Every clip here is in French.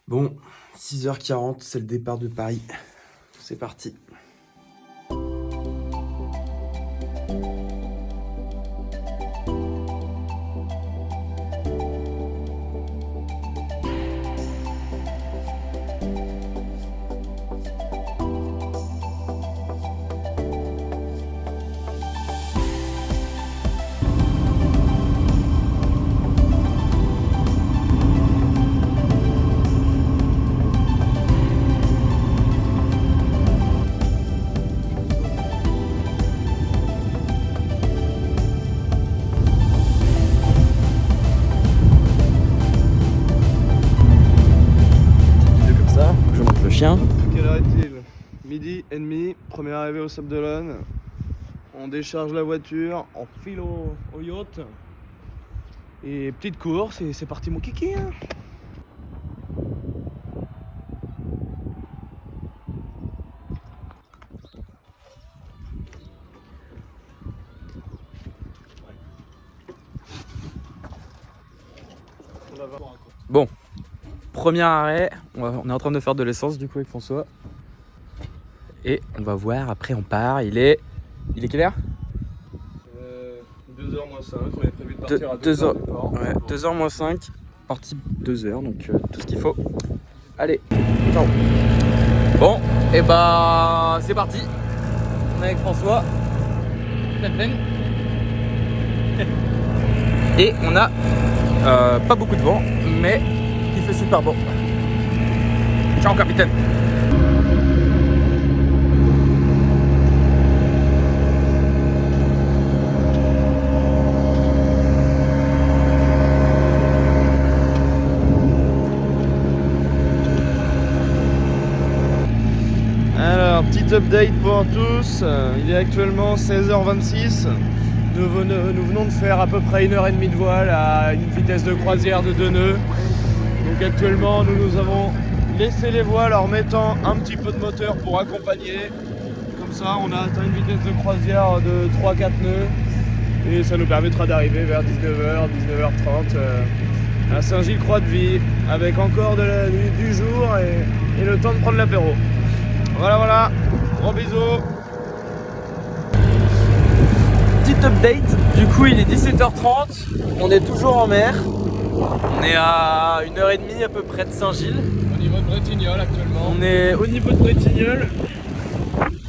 Bon, 6h40, c'est le départ de Paris. C'est parti. Chien. Quelle heure est-il? Midi et demi, première arrivée au Sable d'Olonne. On décharge la voiture, on file au yacht. Et petite course et c'est parti mon kiki hein. Bon, premier arrêt, on est en train de faire de l'essence du coup avec François. Et on va voir, après on part, il est quelle heure? 2h moins 5, on est prévu de partir à 2h. 2h. Ouais, 2h moins 5, parti 2h, donc tout ce qu'il faut. Allez, ciao. Bon, et bah c'est parti. On est avec François. Et on a pas beaucoup de vent, mais il fait super bon. Ciao capitaine. Alors, petit update pour tous. Il est actuellement 16h26. Nous venons de faire à peu près 1h30 de voile à une vitesse de croisière de 2 nœuds. Donc actuellement, nous avons laissé les voiles en mettant un petit peu de moteur pour accompagner. Comme ça, on a atteint une vitesse de croisière de 3-4 nœuds. Et ça nous permettra d'arriver vers 19h, 19h30 à Saint-Gilles-Croix-de-Vie avec encore du jour et le temps de prendre l'apéro. Voilà, gros bisous. Petite update, du coup il est 17h30, on est toujours en mer. On est à 1h30 à peu près de Saint-Gilles. Au niveau de Bretignolles actuellement. On est au niveau de Bretignolles.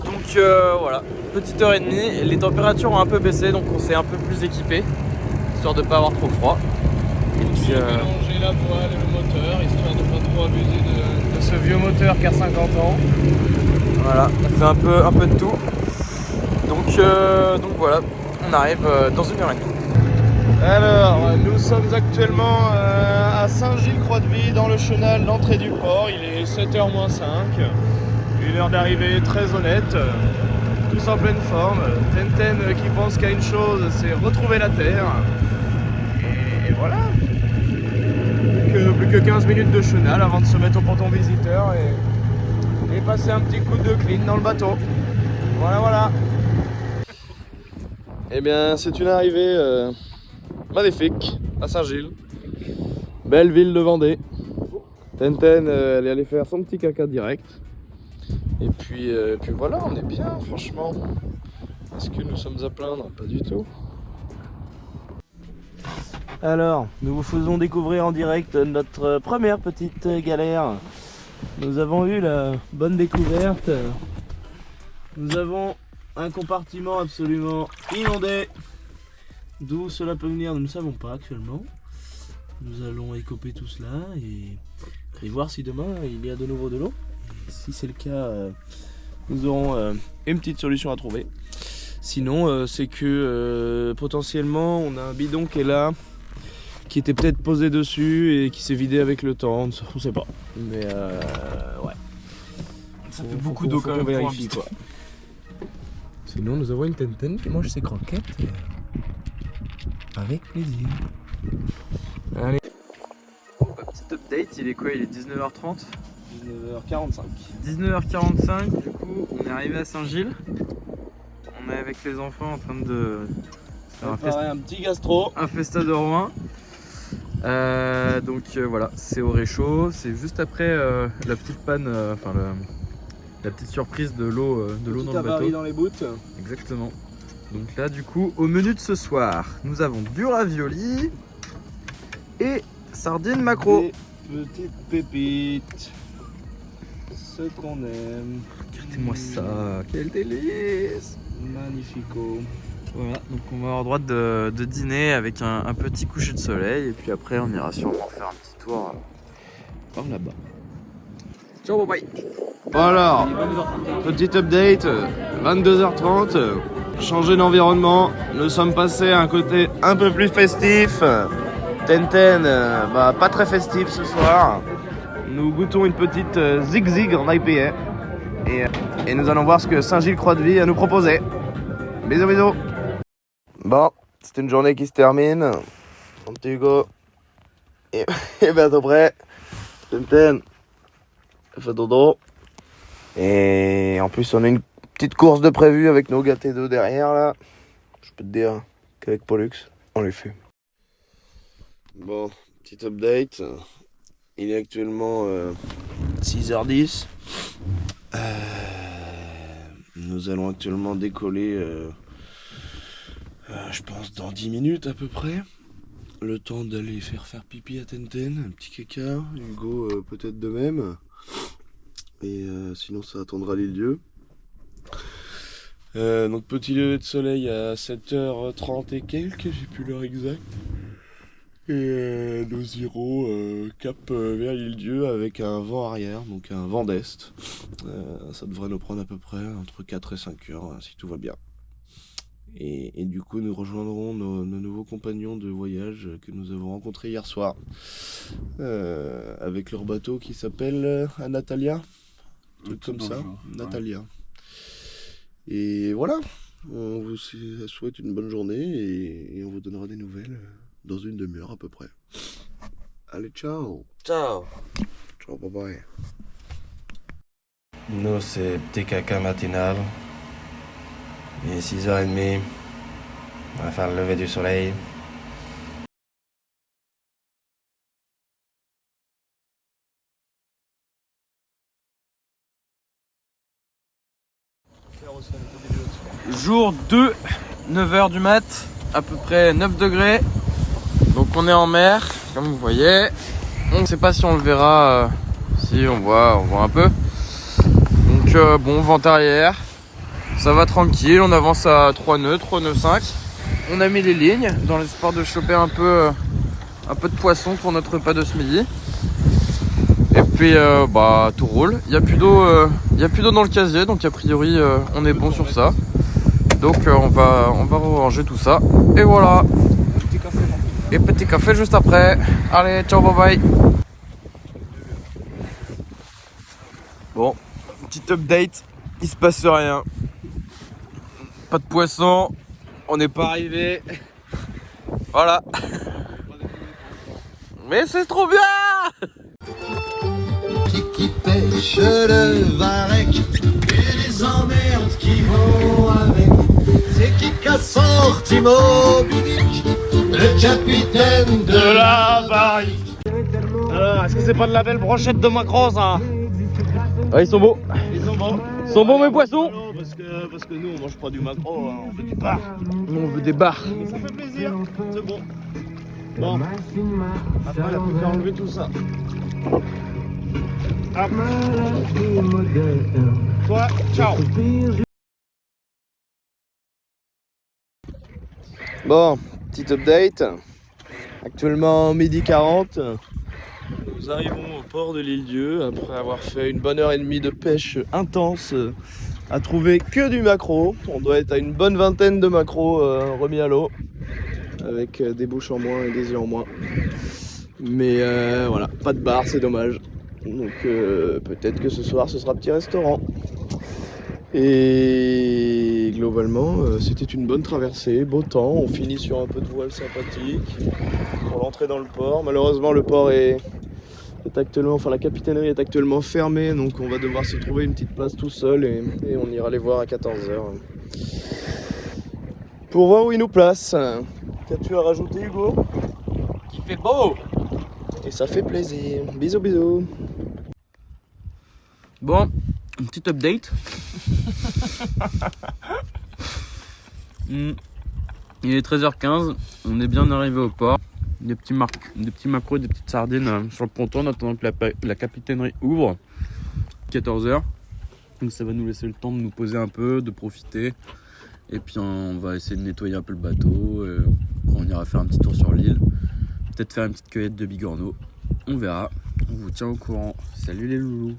Donc voilà, petite heure et demie. Les températures ont un peu baissé, donc on s'est un peu plus équipé, histoire de pas avoir trop froid. Et puis Mélanger la voile et le moteur, histoire de pas trop abuser de ce vieux moteur qui a 50 ans. voilà, on fait un peu de tout. Donc voilà, on arrive dans 1h30. Alors, nous sommes actuellement à Saint-Gilles-Croix-de-Vie dans le chenal, l'entrée du port. Il est 7h moins 5. Une heure d'arrivée très honnête. Tous en pleine forme. Tenten qui pense qu'à une chose, c'est retrouver la terre. Et voilà. Plus que 15 minutes de chenal avant de se mettre au ponton visiteur et passer un petit coup de clean dans le bateau. Voilà. Eh bien, c'est une arrivée magnifique à Saint-Gilles. Belle ville de Vendée. Tenten, elle est allée faire son petit caca direct. Et puis voilà, on est bien, franchement. Est-ce que nous sommes à plaindre? Pas du tout. Alors, nous vous faisons découvrir en direct notre première petite galère. Nous avons eu la bonne découverte. Nous avons un compartiment absolument inondé. D'où cela peut venir, nous ne savons pas actuellement. Nous allons écoper tout cela et voir si demain il y a de nouveau de l'eau. Et si c'est le cas, nous aurons une petite solution à trouver. Sinon, c'est que potentiellement on a un bidon qui est là, qui était peut-être posé dessus et qui s'est vidé avec le temps. On sait pas. Mais ouais. Ça fait beaucoup d'eau quand même. Vérifie quoi. Sinon, nous avons une Tenten qui mange ses croquettes. Avec plaisir. Allez. Bon, bah, petite update, il est quoi? Il est 19h30. 19h45. 19h45, du coup on est arrivé à Saint-Gilles. On est avec les enfants en train de faire un petit gastro. un festa de Rouen. Voilà, c'est au réchaud, c'est juste après la petite panne, la petite surprise de l'eau dans le bateau. Dans les bouts. Exactement. Donc là du coup au menu de ce soir, nous avons du ravioli et sardines maquereau. Des petites pépites. Ce qu'on aime. Regardez-moi ça, quel délice! Magnifico. Voilà, donc on va avoir droit de dîner avec un petit coucher de soleil et puis après on ira sûrement faire un petit tour par là-bas. Ciao, bye bye. Alors, petit update, 22h30, changer d'environnement, nous sommes passés à un côté un peu plus festif. Tenten, pas très festif ce soir. Nous goûtons une petite zig-zig en IPA et nous allons voir ce que Saint-Gilles-Croix-de-Vie a nous proposé. Bisous bisous. Bon, c'est une journée qui se termine. Mon petit Hugo est bientôt prêt. Tenten fait dodo. Et en plus on a une petite course de prévu avec nos gâtés d'eau derrière là. Je peux te dire qu'avec Pollux, on les fait. Bon, petit update. Il est actuellement 6h10. Nous allons actuellement décoller, je pense dans 10 minutes à peu près. Le temps d'aller faire pipi à Tenten, un petit caca. Hugo peut-être de même. Et sinon ça attendra l'île-dieu. Donc petit lever de soleil à 7h30 et quelques, j'ai plus l'heure exacte. Et nos irons cap vers l'île-dieu avec un vent arrière, donc un vent d'est. Ça devrait nous prendre à peu près entre 4 et 5 heures si tout va bien. Et du coup nous rejoindrons nos nouveaux compagnons de voyage que nous avons rencontrés hier soir. Avec leur bateau qui s'appelle Natalia. Un truc comme ça, Natalia. Et voilà, on vous souhaite une bonne journée et on vous donnera des nouvelles dans une demi-heure à peu près. Allez, ciao. Ciao. Ciao, bye bye. Nous, c'est petit caca matinal. Il est 6h30. On va faire le lever du soleil. Jour 2, 9h du mat, à peu près 9 degrés. Donc on est en mer, comme vous voyez. On ne sait pas si on le verra, si on voit un peu. Donc bon, vent arrière, ça va tranquille, on avance à 3 nœuds, 3 nœuds 5. On a mis les lignes dans l'espoir de choper un peu de poisson pour notre repas de ce midi. Et puis tout roule, il n'y a plus d'eau dans le casier, donc a priori on est bon sur ça. Donc on va ranger tout ça. Et voilà. Et petit café juste après. Allez, ciao, bye bye. Bon, petit update, il se passe rien. Pas de poisson, on n'est pas arrivé. Voilà. Mais c'est trop bien. Qui pêche le varech et les emmerdes qui vont avec. C'est qui qu'a sorti Moby Dick, le capitaine de la barrique. Alors, est-ce que c'est pas de la belle brochette de maquereau ça? Ouais, ils sont beaux. Ils sont bons. Ils sont bons mes poissons. Parce que nous on mange pas du maquereau, hein, on veut du bar. Nous on veut des bars. Mais ça fait plaisir, c'est bon. Bon, après on a plus qu'à enlever tout ça. Hop. Toi, ciao. Bon, petit update. Actuellement midi 40. Nous arrivons au port de l'île-dieu après avoir fait une bonne heure et demie de pêche intense à trouver que du maquereau. On doit être à une bonne vingtaine de maquereaux remis à l'eau avec des bouches en moins et des yeux en moins. Mais voilà, pas de bar, c'est dommage. Donc peut-être que ce soir ce sera petit restaurant. Et globalement c'était une bonne traversée, beau temps, on finit sur un peu de voile sympathique pour l'entrée dans le port. Malheureusement le port est actuellement, enfin la capitainerie est actuellement fermée, donc on va devoir se trouver une petite place tout seul et on ira les voir à 14h pour voir où ils nous placent. Qu'as-tu à rajouter Hugo? fait beau. Et ça fait plaisir. Bisous, bisous. Bon, une petite update. Il est 13h15, on est bien arrivé au port. Des petits macros, des petites sardines sur le ponton en attendant que la capitainerie ouvre. 14h. Donc ça va nous laisser le temps de nous poser un peu, de profiter. Et puis on va essayer de nettoyer un peu le bateau. Après on ira faire un petit tour sur l'île. Peut-être faire une petite cueillette de bigorneau. On verra. On vous tient au courant. Salut les loulous.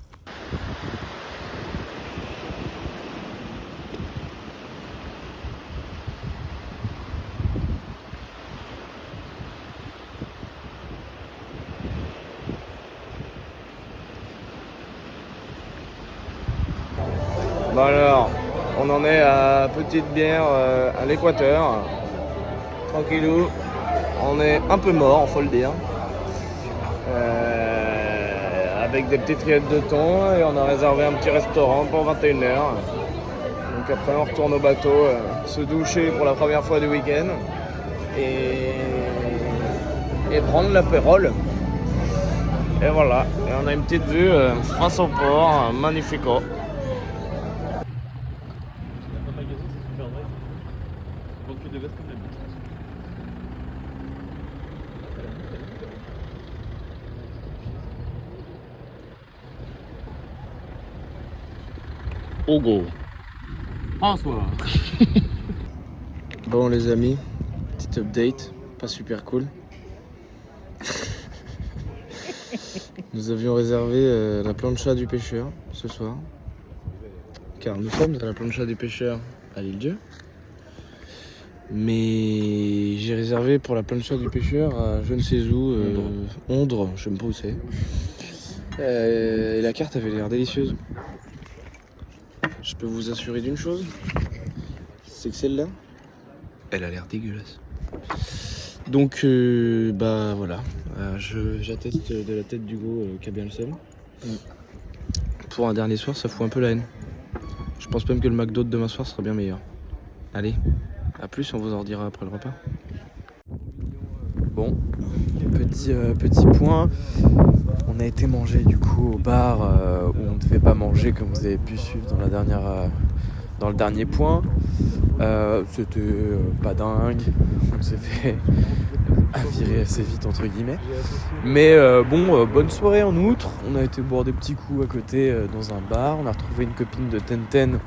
Bon alors, on en est à Petite Bière à l'équateur. Tranquillou. On est un peu mort, faut le dire. Avec des petites rillettes de thon et on a réservé un petit restaurant pour 21h. Donc après on retourne au bateau, se doucher pour la première fois du week-end et prendre l'apérole. Et voilà, et on a une petite vue face au port, magnifico. Ogo. François. Bon les amis, petite update, pas super cool. Nous avions réservé la plancha du pêcheur ce soir. Car nous sommes à la plancha du pêcheur à l'île-Dieu. Mais j'ai réservé pour la plancha du pêcheur à je ne sais où, Ondre, je sais même pas où c'est. Et la carte avait l'air délicieuse. Je peux vous assurer d'une chose, c'est que celle-là, elle a l'air dégueulasse. Donc bah voilà, j'atteste de la tête d'Hugo qui a bien le seum. Pour un dernier soir, ça fout un peu la haine. Je pense même que le McDo de demain soir sera bien meilleur. Allez, à plus, on vous en redira après le repas. Bon, petit point. On a été manger du coup au bar où on ne devait pas manger comme vous avez pu suivre dans le dernier point. C'était pas dingue, on s'est fait virer assez vite entre guillemets. Mais bonne soirée en outre. On a été boire des petits coups à côté dans un bar. On a retrouvé une copine de Tenten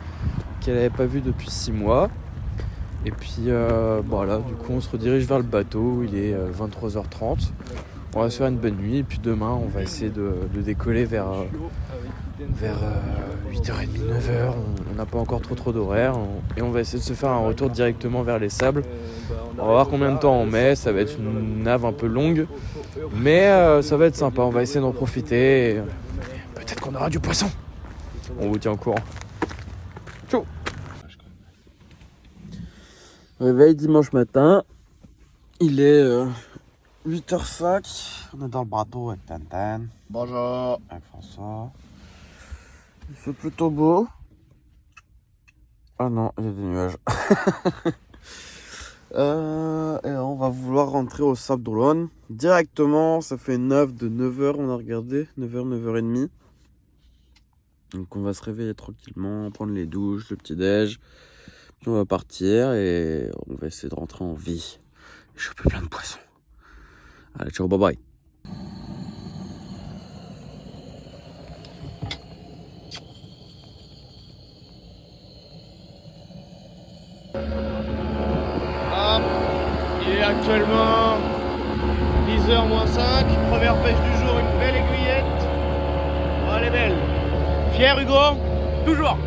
qu'elle n'avait pas vue depuis 6 mois. Et puis voilà, du coup on se redirige vers le bateau, il est 23h30. On va se faire une bonne nuit et puis demain on va essayer de décoller vers 8h30, 9h. On n'a pas encore trop d'horaire et on va essayer de se faire un retour directement vers les sables. On va voir combien de temps on met, ça va être une nave un peu longue, mais ça va être sympa, on va essayer d'en profiter. Et peut-être qu'on aura du poisson. On vous tient au courant. Ciao. Réveil dimanche matin, il est 8h05, on est dans le bateau avec Tintin. Bonjour. Avec François. Il fait plutôt beau. Ah non, il y a des nuages. Et on va vouloir rentrer au Sable d'Olonne directement, ça fait 9h, on a regardé, 9h, 9h30. Donc on va se réveiller tranquillement, prendre les douches, le petit-déj. Puis on va partir et on va essayer de rentrer en vie. Choper plein de poissons. Allez, ciao, bye bye. Il est actuellement 10h moins 5, première pêche du jour, une belle aiguillette. Oh, elle est belle. Fier Hugo? Toujours.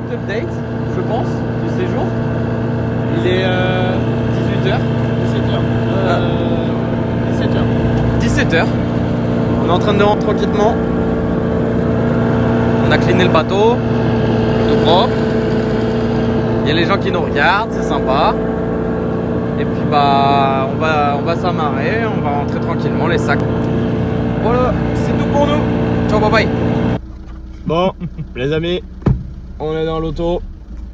petit update, je pense, du séjour. Il est 18h. 17h. On est en train de rentrer tranquillement. On a cleané le bateau, tout propre. Il y a les gens qui nous regardent, c'est sympa. Et puis bah on va s'amarrer, on va rentrer tranquillement les sacs. Voilà, c'est tout pour nous. Ciao, bye bye. Bon, les amis, on est dans l'auto.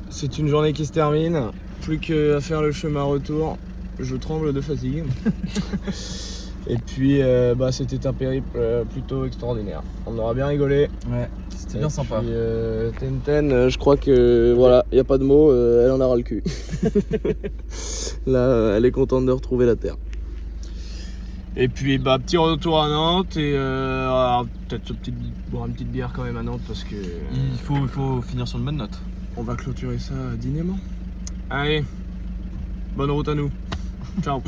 C'est une journée qui se termine. Plus qu'à faire le chemin retour. Je tremble de fatigue. Et puis, c'était un périple plutôt extraordinaire. On aura bien rigolé. Ouais, c'était bien sympa. Puis, Tenten, je crois que voilà, il n'y a pas de mots, elle en aura le cul. Là, elle est contente de retrouver la terre. Et puis, petit retour à Nantes et peut-être boire une petite bière quand même à Nantes parce que Il faut finir sur une bonne note. on va clôturer ça dinément. Allez, bonne route à nous. Ciao.